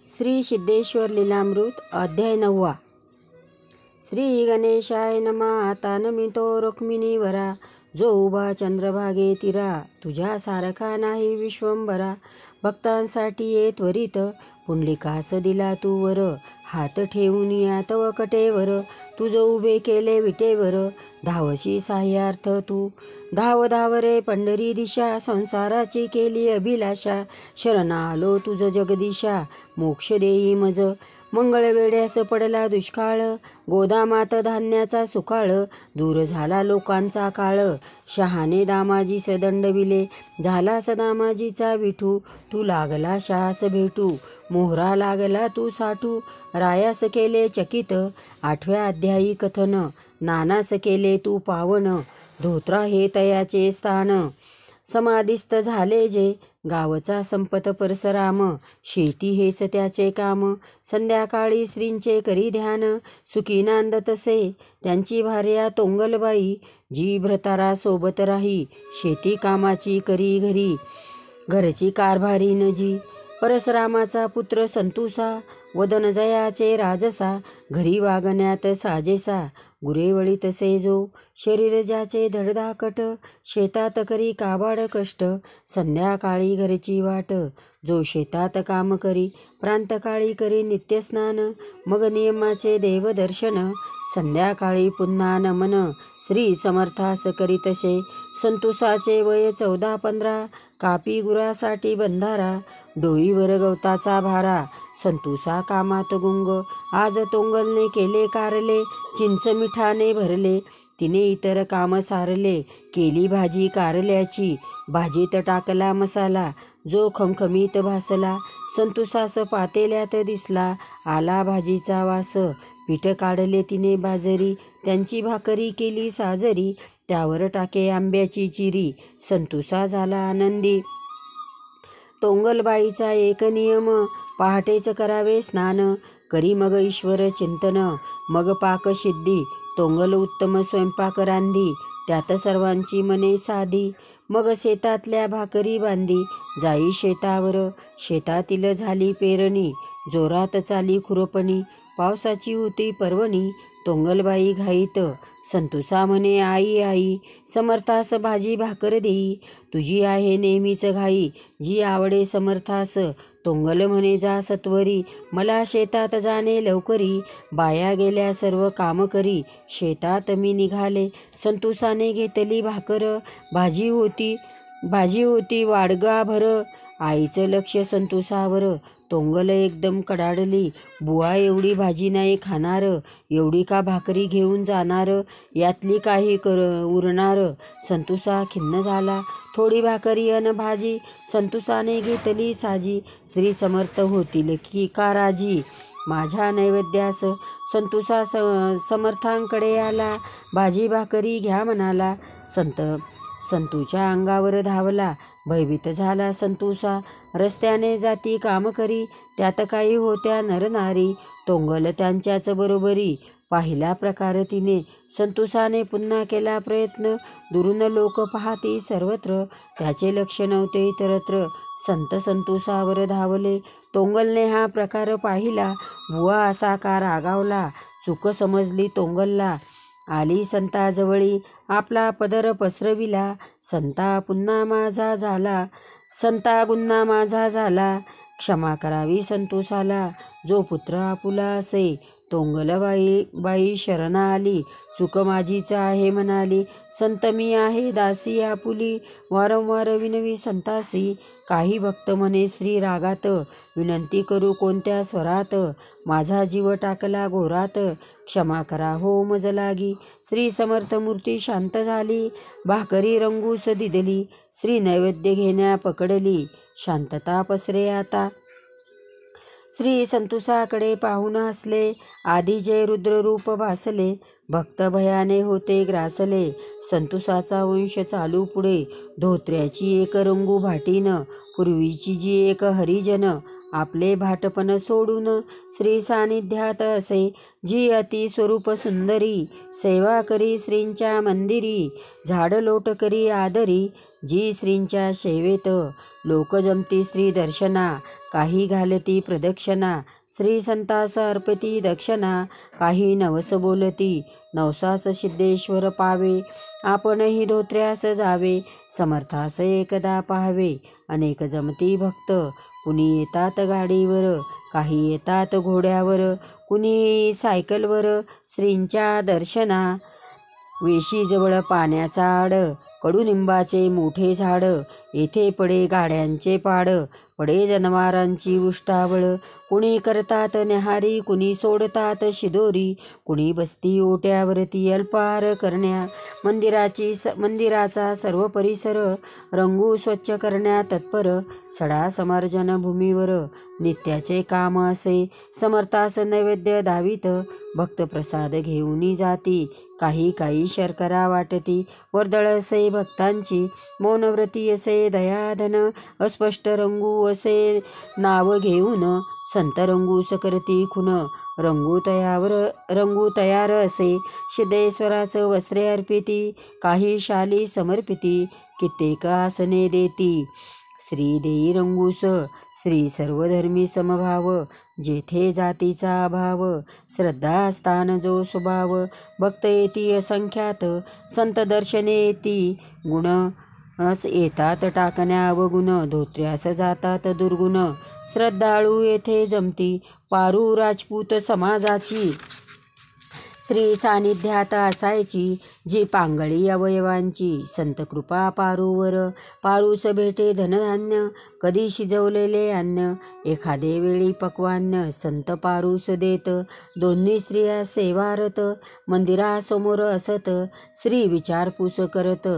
श्री सिद्धेश्वर लीलामृत अध्याय 9. श्री गणेशाय नमः. आता नमितो रुक्मिणीवरा, जो उभा चंद्रभागे तिरा, तुझ्या सारखा नाही विश्वंभरा. भक्तांसाठी ये त्वरित, पुंडलिकास दिला तू वर, हात ठेवून या तव कटेवर. तुझ उभे केले विटेवर, धावशी साह्यार्थ तू. धाव धाव रे पंढरी दिशा, संसाराची केली अभिलाषा. शरण आलो तुझ जगदीशा, मोक्ष देई मज. मंगळ वेड्यास पडला दुष्काळ, गोदामात धान्याचा सुकाळ. दूर झाला लोकांचा काळ, शहाणे दामाजी सदंडविले. झाला सदामाजीचा विठू, तू लागला शास भेटू. मोहरा लागला तू साठू, रायास केले चकित. 8व्या अध्यायी कथन, नानास केले तू पावन. धोत्रा हे तयाचे स्थान, समाधिस्थ झाले जे. गावचा संपत परशुराम, शेती हेच त्याचे काम. संध्याकाळी श्रींचे करी ध्यान, सुखी नांदत तसे त्यांची भार्या तोंगलबाई. जी भ्रतारा सोबत राही, शेती कामाची करी घरी. घरची कारभारी न जी. परशुरामाचा पुत्र संतुसा, वदन जयाचे राजसा. घरी वागण्यात साजेसा, गुरेवळी तसे जो. शरीर ज्याचे धडधाकट, शेतात करी काबाड कष्ट. संध्याकाळी घरची वाट, जो शेतात काम करी. प्रांतकाळी करी नित्यस्नान, मग नियमाचे देवदर्शन. संध्याकाळी पुन्हा नमन, श्री समर्थास करी तसे. संतुसाचे वय 14-15, कापी गुरासाठी बंधारा. डोईवर गवताचा भारा, संतुसा कामात गुंग. आज तोंगलने केले कारले, चिंच मिठाने भरले. तिने इतर काम सारले, केली भाजी कारल्याची. भाजीत टाकला मसाला, जो खमखमीत भासला. संतुसास पातेल्यात दिसला, आला भाजीचा वास. पीठ काढले तिने बाजरी, त्यांची भाकरी केली साजरी. त्यावर टाके आंब्याची चिरी, संतुसा झाला आनंदी. तोंगलबाईचा एक नियम, पहाटेच करावे स्नान. करी मग ईश्वर चिंतन, मग पाकसिद्धी. तोंगल उत्तम स्वयंपाक रांधी, त्यात सर्वांची मने साधी. मग शेतातल्या भाकरी बांधी, जाई शेतावर. शेतातील झाली पेरणी, जोरात चाली खुरपणी. पावसाची होती पर्वणी, तोंगलबाई घाईत. संतुसा म्हणे आई आई, समर्थास भाजी भाकर देई. तुझी आहे नेहमीच घाई, जी आवडे समर्थास. तोंगल म्हणे जा सत्वरी, मला शेतात जाणे लवकरी. बाया गेल्या सर्व काम करी, शेतात मी निघाले. संतुसाने घेतली भाकर, भाजी होती वाडगाभर. आईचं लक्ष संतुसावर, तोंगल एकदम कडाडली. बुवा एवढी भाजी नाही खाणार, एवढी का भाकरी घेऊन जाणार. यातली काही उरणार. संतुसा खिन्न झाला, थोडी भाकरी अन भाजी. संतुसाने घेतली साजी, श्री समर्थ होतील की का राजी. माझ्या नैवेद्यास संतुसा समर्थांकडे आला. भाजी भाकरी घ्या म्हणाला. संतूच्या अंगावर धावला, भयभीत झाला संतुसा. रस्त्याने जाती काम करी, त्यात काही होत्या नरनारी. तोंगल त्यांच्याच बरोबरी, पाहिला प्रकार तिने. संतुसाने पुन्हा केला प्रयत्न, दुरून लोक पाहती सर्वत्र. त्याचे लक्ष नव्हते इतरत्र, संत संतुसावर धावले. तोंगलने हा प्रकार पाहिला, बुवा असा का रागावला. चूक समजली तोंगलला. आली संताजवळी, आपला पदर पसरविला. संता गुन्हा माझा झाला, क्षमा करावी संतोषाला. जो पुत्र आपुला असे, तोंगलबाई शरण आली. चूक माझीच आहे म्हणाली, संत मी आहे दासी आपुली. वारंवार विनवी संतासी, काही भक्त म्हणे श्री रागात. विनंती करू कोणत्या स्वरात, माझा जीव टाकला घोरात. क्षमा करा हो मज लागी. श्री समर्थ मूर्ती शांत झाली, भाकरी रंगूस दिदली. श्री नैवेद्य घेण्या पकडली, शांतता पसरे आता. श्री संतुसाकडे पाहून हसले, आधी जे रुद्ररूप भासले. भक्त भयाने होते ग्रासले, संतुसाचा वंश चालू पुढे. धोत्र्याची एक रंगू भाटीन, पूर्वीची जी एक हरिजन. आपले भाटपण सोडून श्री सानिध्यात असे, जी अति स्वरूप सुंदरी, सेवा करी श्रींच्या मंदिरी, झाड लोट करी आदरी, जी श्रींच्या सेवेत, लोक जमती श्री दर्शना, काही घालती प्रदक्षिणा, श्री संतास अर्पती दक्षिणा, काही नवस बोलती, नवसास सिद्धेश्वर पावे, आपणही धोत्र्यास जावे, समर्थास एकदा पाहावे, अनेक जमती भक्त, कुणी येतात गाडीवर, काही येतात घोड्यावर, कुणी सायकलवर, श्रींच्या दर्शना, वेशीजवळ पाण्याचा आड, कडुनिंबाचे मोठे झाड, येथे पडे गाड्यांचे पाड, पडे जनावरांची उष्टावळ, कुणी करतात न्याहारी, कुणी सोडतात शिदोरी, कुणी बसती ओट्यावरती अल्पार करण्या, मंदिराचा सर्व परिसर रंगू स्वच्छ करण्या तत्पर, सडा समर्जन भूमीवर नित्याचे काम असे, समर्थास नैवेद्य दावित, भक्त प्रसाद घेऊन जाती, काही शर्करा वाटती, वर्दळ असे भक्तांची, मौनव्रती असे दयाधन, अस्पष्ट रंगू असे नाव घेऊन, संत रंगूस करती खुन, रंगू तयार असे, सिद्धेश्वराचं वस्त्रे अर्पिती, काही शाली समर्पिती, कित्येक आसने देती, श्री देई रंगूस, श्री सर्वधर्मी समभाव, जेथे जातीचा अभाव, श्रद्धा स्थान जो स्वभाव, भक्त येती असंख्यात, संत दर्शने येती गुण, येतात टाकण्या अवगुण, धोत्र्यास जातात दुर्गुण, श्रद्धाळू येथे जमती, पारू राजपूत समाजाची, श्री सानिध्यात असायची, जी पांगळी अवयवांची, संत कृपा पारूवर, पारूस भेटे धनधान्य, कधी शिजवलेले अन्न, एखादे वेळी पक्वान्न, संत पारूस देत, दोन्ही स्त्रिया सेवारत, मंदिरासमोर असत, श्री विचारपूस करत,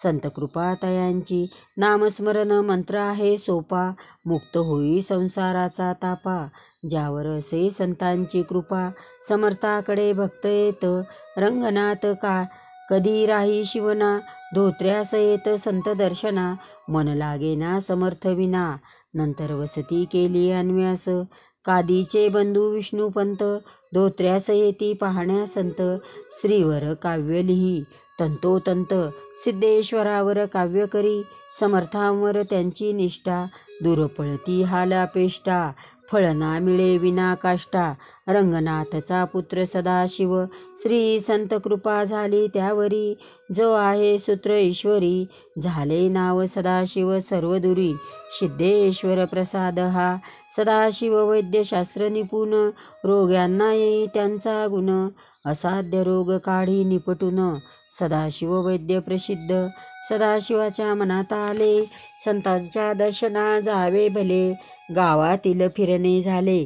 संत कृपा तयांची, नामस्मरण मंत्र आहे सोपा, मुक्त होई संसाराचा तापा, ज्यावर असे संतांची कृपा, समर्थाकडे भक्त येत, रंगनाथ का कधी राही शिवना, धोत्र्यास येत संत दर्शना, मन लागेना समर्थ विना, नंतर वसती केली अन्व्यास, कादीचे बंधू विष्णुपंत, धोत्र्यास येती पाहण्या संत, श्रीवर काव्य लिही तंतोतंत, सिद्धेश्वरावर काव्य करी, समर्थांवर त्यांची निष्ठा, दूर पळती हाल अपेष्टा, फळ ना मिळे विना काष्टा, रंगनाथचा पुत्र सदाशिव, श्री संत कृपा झाली त्यावरी, जो आहे सूत्र ईश्वरी, झाले नाव सदाशिव सर्वदुरी, सिद्धेश्वर प्रसाद हा, सदाशिव वैद्यशास्त्र निपुण, रोग्यांना येई त्यांचा गुण, असाध्य रोग काढी निपटून, सदाशिव वैद्य प्रसिद्ध, सदाशिवाच्या मनात आले, संतांच्या दर्शना जावे भले, गावातील फिरणे झाले,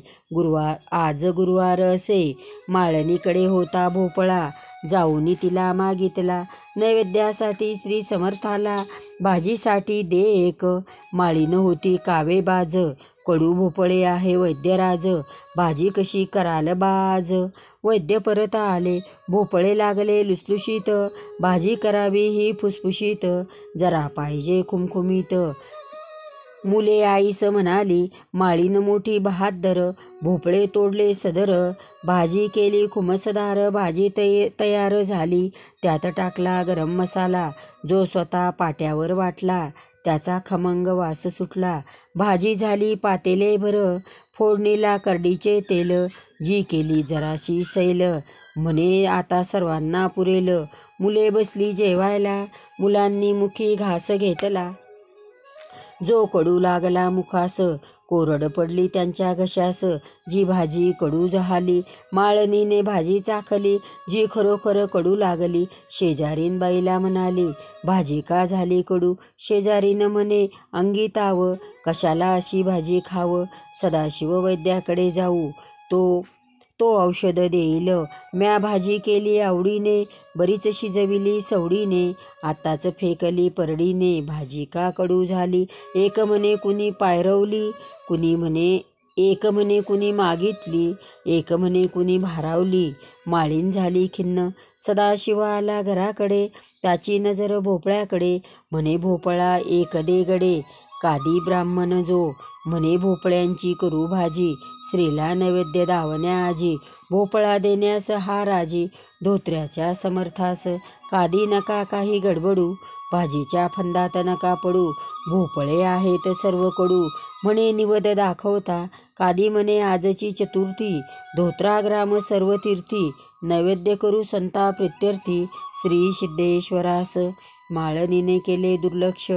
आज गुरुवार असे, माळणीकडे होता भोपळा, जाऊनी तिला मागितला, नैवेद्यासाठी श्री समर्थाला, भाजीसाठी दे एक, माळीन होती कावे बाज, कडू भोपळे आहे वैद्यराज, भाजी कशी कराल बाज, वैद्य परत आले, भोपळे लागले लुसलुशीत, भाजी करावी ही फुसफुशीत, जरा पाहिजे खुमखुमीत, मुले आईस म्हणाली, माळीन मोठी बहादर, भोपळे तोडले सदर, भाजी केली खुमसदार, भाजी तयार झाली, त्यात टाकला गरम मसाला, जो स्वतः पाट्यावर वाटला, त्याचा खमंग वास सुटला, भाजी झाली पातेले भर, फोडणीला करडीचे तेल, जी केली जराशी सैल, म्हणे आता सर्वांना पुरेल, मुले बसली जेवायला, मुलांनी मुखी घास घेतला, जो कडू लागला मुखास, कोरड पडली त्यांच्या घशास, जी भाजी कडू झाली, माळणीने भाजी चाखली, जी खरोखर कडू लागली, शेजारीन बाईला म्हणाली, भाजी का झाली कडू, शेजारीन म्हणे अंगी ताव, कशाला अशी भाजी खाव, सदाशिव वैद्याकडे जाऊ, तो औषध देईल, म्या भाजी केली आवडीने, बरीच शिजविली सवडीने, आताच फेकली परडीने, भाजी का कडू झाली, एक म्हणे कुणी पायरवली, एक म्हणे कुणी मागितली, एक म्हणे कुणी भारावली, माळीन झाली खिन्न, सदाशिव आला घराकडे, त्याची नजर भोपळ्याकडे, म्हणे भोपळा एक दे गडे, कादी ब्राह्मण जो म्हणे भोपळ्यांची करू भाजी, श्रीला नैवेद्य दावण्या आजी, भोपळा देण्यास हा राजी, धोत्र्याच्या समर्थास कादी नका काही गडबडू, भाजीच्या फंदात नका पडू, भोपळे आहेत सर्व कडू, म्हणे निवद दाखवता, कादी म्हणे आजची चतुर्थी, धोत्राग्राम सर्व तीर्थी, नैवेद्य करू संता प्रित्यर्थी, श्री सिद्धेश्वरास माळणीने केले दुर्लक्ष,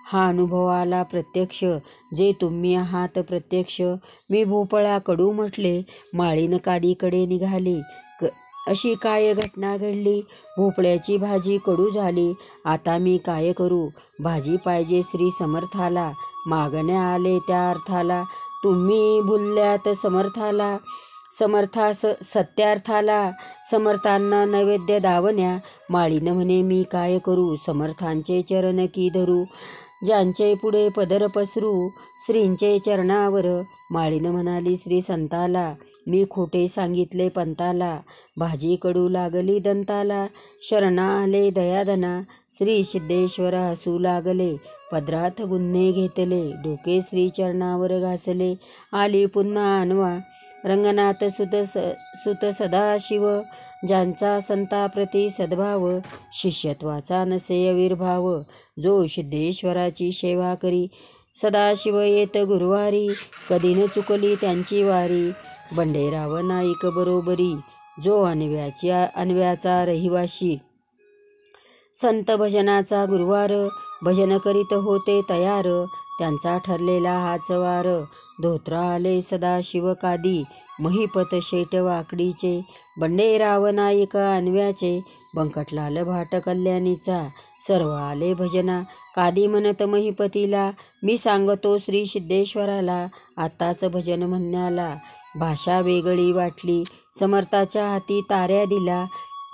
हा अनुभव आला प्रत्यक्ष, जे तुम्ही आहात प्रत्यक्ष, मी भोपळा कडू म्हटले, माळीन कादीकडे निघाली, अशी काय घटना घडली, भोपळ्याची भाजी कडू झाली, आता मी काय करू, भाजी पाहिजे श्री समर्थाला, मागण्या आले त्या अर्थाला, तुम्ही भुलल्यात समर्थाला, समर्थास सत्यार्थाला, समर्थांना नैवेद्य दावण्या, माळीन म्हणे मी काय करू, समर्थांचे चरण की धरू, ज्यांचे पुढे पदर पसरू, श्रींचे चरणावर, माळीन म्हणाली श्री संताला, मी खोटे सांगितले पंताला, भाजी कडू लागली दंताला, शरणा आले दयाधना, श्री सिद्धेश्वर हसू लागले, पदरात गुन्हे घेतले, डोके श्री चरणावर घासले, आली पुन्हा अनवा, रंगनाथ सुत सदाशिव, ज्यांचा संताप्रती सद्भाव, शिष्यत्वाचा नसे अविर्भाव, जो सिद्धेश्वराची सेवा करी, सदाशिव येत गुरुवारी, कधी न चुकली त्यांची वारी, बंडेराव नाईक बरोबरी, जो अन्व्याचा रहिवाशी, संत भजनाचा गुरुवार, भजन करीत होते तयार, त्यांचा ठरलेला हाच वार, धोत्रा आले सदाशिव कादी, महिपत शेट वाकडीचे, बंडेराव नाईक अन्व्याचे, बंकटलाल भाट कल्याणीचा, सर्व आले भजना, कादी म्हणत महिपतीला, मी सांगतो श्री सिद्धेश्वराला, आताच भजन म्हणण्याला, भाषा वेगळी वाटली, समर्थाच्या हाती ताऱ्या दिला,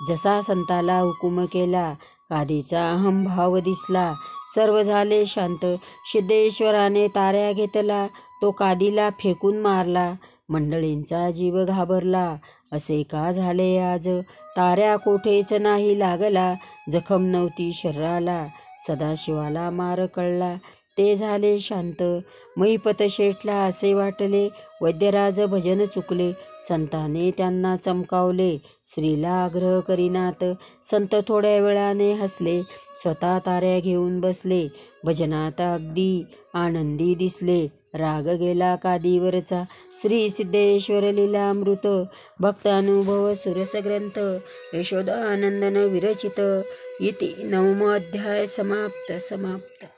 जसा संताला हुकूम केला, कादीचा अहंभाव दिसला, सर्व झाले शांत, सिद्धेश्वराने ताऱ्या घेतला, तो कादीला फेकून मारला, मंडळींचा जीव घाबरला, असे का झाले आज, ताऱ्या कोठेच नाही लागला, जखम नव्हती शरीराला, सदाशिवाला मार कळला, ते झाले शांत, महिपत शेठला असे वाटले, वैद्यराज भजन चुकले, संताने त्यांना चमकावले, श्रीला आग्रह करीनात, संत थोड्या वेळाने हसले, स्वतः ताऱ्या घेऊन बसले, भजनात अगदी आनंदी दिसले, राग गेला कादीवरचा, श्री सिद्धेश्वर लीलामृत, भक्त अनुभव सुरस ग्रंथ, यशोदानंदन विरचित, इति 9वा अध्याय समाप्त.